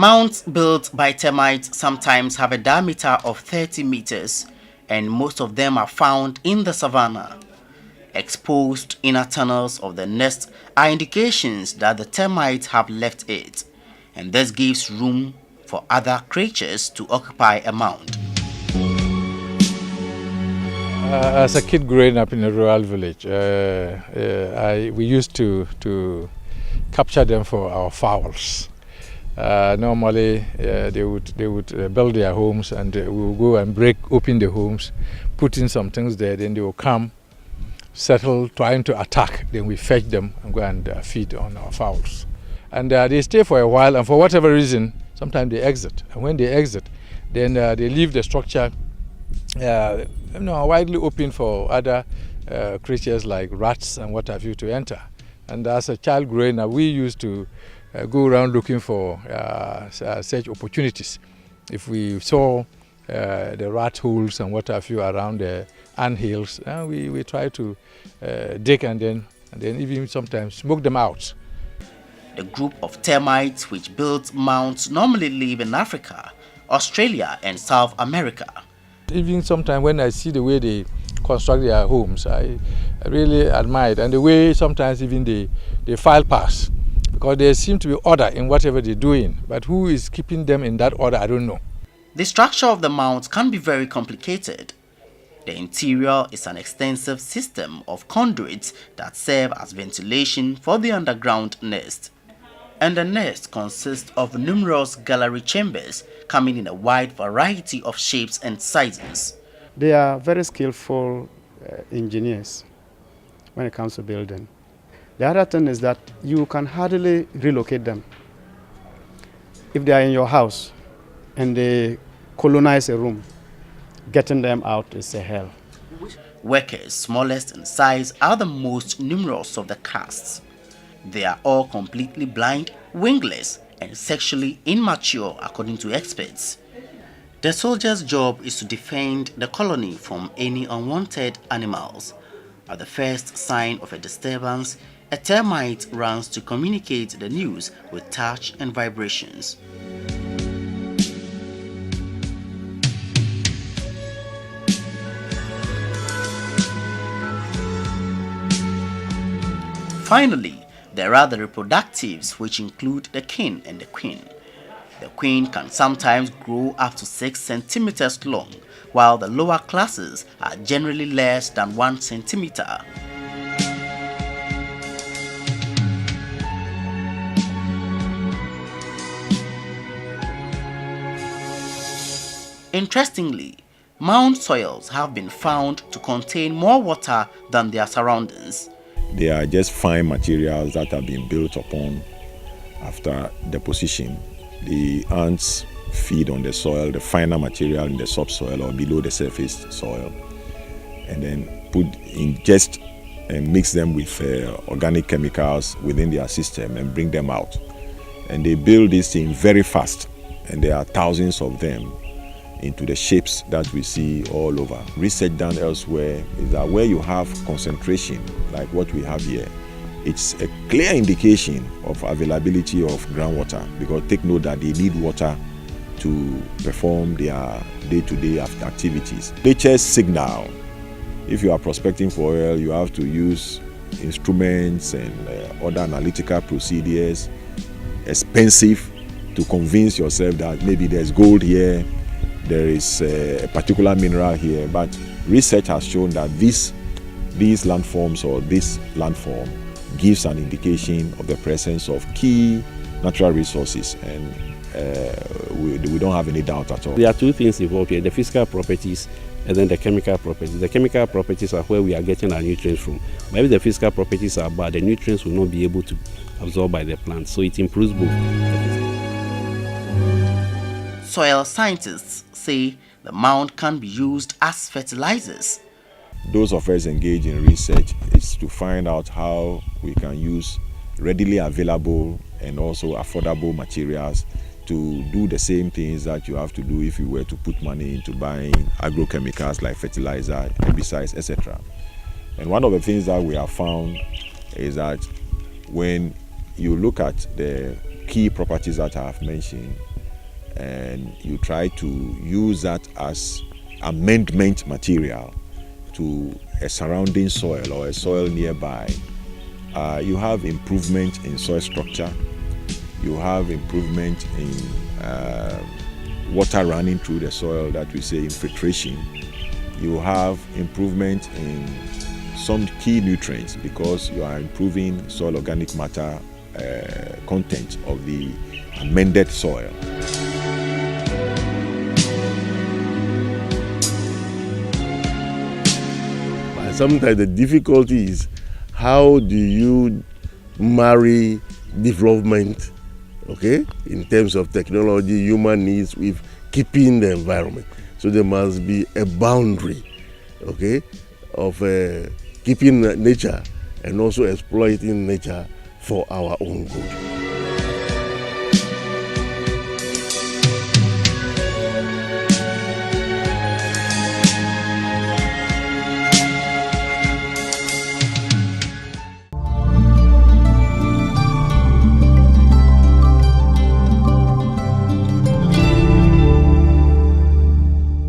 Mounds built by termites sometimes have a diameter of 30 meters, and most of them are found in the savanna. Exposed inner tunnels of the nest are indications that the termites have left it, and this gives room for other creatures to occupy a mound. As a kid growing up in a rural village, we used to capture them for our fowls. Normally, they would build their homes, and we would go and break open the homes, put in some things there. Then they will come, settle, trying to attack. Then we fetch them and go and feed on our fowls. And they stay for a while, and for whatever reason, sometimes they exit. And when they exit, then they leave the structure widely open for other creatures like rats and what have you to enter. And as a child growing up, we used to go around looking for such opportunities. If we saw the rat holes and what have you around the ant hills, we try to dig and then even sometimes smoke them out. The group of termites which build mounds normally live in Africa, Australia and South America. Even sometimes when I see the way they construct their homes, I really admire it. And the way sometimes even they file pass, because there seems to be order in whatever they're doing. But who is keeping them in that order, I don't know. The structure of the mounds can be very complicated. The interior is an extensive system of conduits that serve as ventilation for the underground nest. And the nest consists of numerous gallery chambers coming in a wide variety of shapes and sizes. They are very skillful engineers when it comes to building. The other thing is that you can hardly relocate them. If they are in your house and they colonize a room, getting them out is a hell. Workers, smallest in size, are the most numerous of the castes. They are all completely blind, wingless, and sexually immature according to experts. The soldier's job is to defend the colony from any unwanted animals. At the first sign of a disturbance, a termite runs to communicate the news with touch and vibrations. Finally, there are the reproductives, which include the king and the queen. The queen can sometimes grow up to 6 centimeters long, while the lower classes are generally less than 1 centimeter. Interestingly, mound soils have been found to contain more water than their surroundings. They are just fine materials that have been built upon after deposition. The ants feed on the soil, the finer material in the subsoil or below the surface soil, and then ingest and mix them with organic chemicals within their system and bring them out. And they build this thing very fast, and there are thousands of them into the shapes that we see all over. Research done elsewhere is that where you have concentration, like what we have here, it's a clear indication of availability of groundwater, because take note that they need water to perform their day-to-day activities. Nature's signal. If you are prospecting for oil, you have to use instruments and other analytical procedures, expensive, to convince yourself that maybe there's gold here, there is a particular mineral here, but research has shown that these landforms or this landform gives an indication of the presence of key natural resources, and we don't have any doubt at all. There are two things involved here: the physical properties and then the chemical properties. The chemical properties are where we are getting our nutrients from. But if the physical properties are bad, the nutrients will not be able to absorb by the plant, so it improves both. Soil scientists say the mound can be used as fertilizers. Those of us engaged in research is to find out how we can use readily available and also affordable materials to do the same things that you have to do if you were to put money into buying agrochemicals like fertilizer, herbicides, etc. And one of the things that we have found is that when you look at the key properties that I have mentioned, and you try to use that as amendment material to a surrounding soil or a soil nearby, you have improvement in soil structure, you have improvement in water running through the soil, that we say infiltration, you have improvement in some key nutrients because you are improving soil organic matter content of the amended soil. But sometimes the difficulty is how do you marry development, okay, in terms of technology, human needs with keeping the environment. So there must be a boundary, okay, of keeping nature and also exploiting nature for our own good.